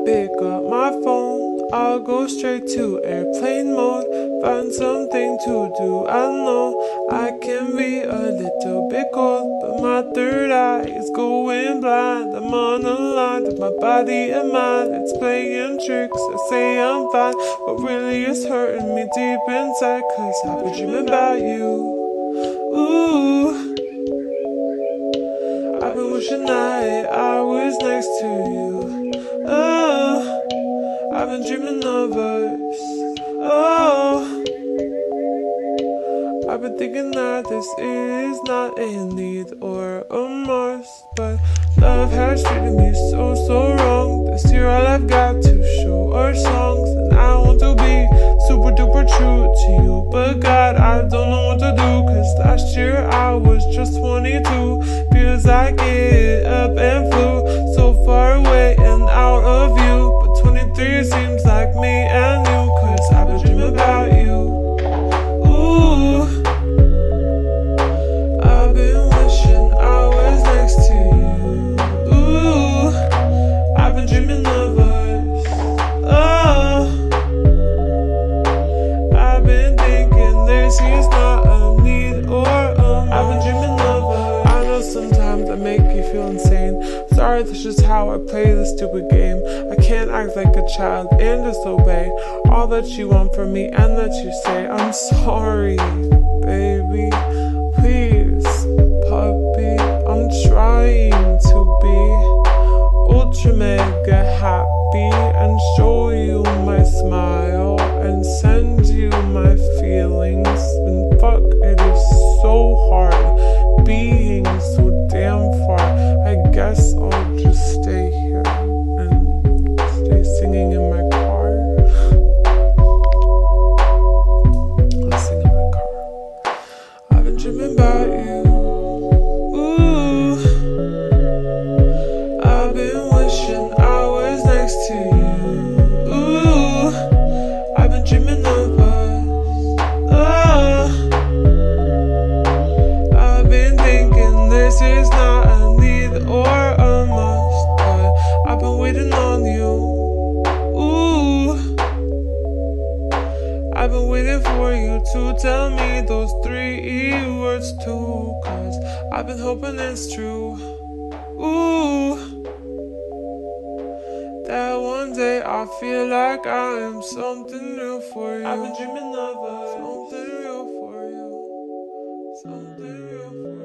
pick up my phone, I'll go straight to airplane mode. Find something to do. I know I can be a little bit cold, but my third eye is going blind. I'm on a line with my body and mind. It's playing tricks. I say I'm fine, but really it's hurting me deep inside, 'cause I've been dreaming about you. Ooh, I've been wishing that I was next to you. Oh, I've been dreaming of us. Oh, I've been thinking that this is not a need or a must, but love has treated me so wrong. This year all I've got to show are songs, and I want to be super duper true to you, but God, I don't know what to do, 'cause last year I was just 22. Feels like it up and flew so far away and out of view, but 23 seems like me and you, 'cause I've been dreaming about you. Ooh, I've been wishing I was next to you. Ooh, I've been dreaming of us. Oh, I've been thinking this is not a need or a must. I've been dreaming of us. I know sometimes I make you feel insane. Sorry, that's just how I play this stupid game. I can't act like a child and disobey all that you want from me and that you say. I'm sorry, baby. Please, puppy, I'm trying to be ultra mega happy and show you my smile and send you my feelings. And fuck, it is so hard being so damn far. I guess I'll just stay here and stay singing in my car. I'll sing in my car. I've been dreaming about you. Ooh, I've been wishing I was next to you. Ooh, I've been dreaming of us. Oh, I've been thinking this is not a need or a must, but I've been waiting on you. Ooh, I've been waiting for you to tell me those 3 words too, 'cause I've been hoping it's true. Ooh, that one day I feel like I am something real for you. I've been dreaming of us. Something real for you. Something real for you.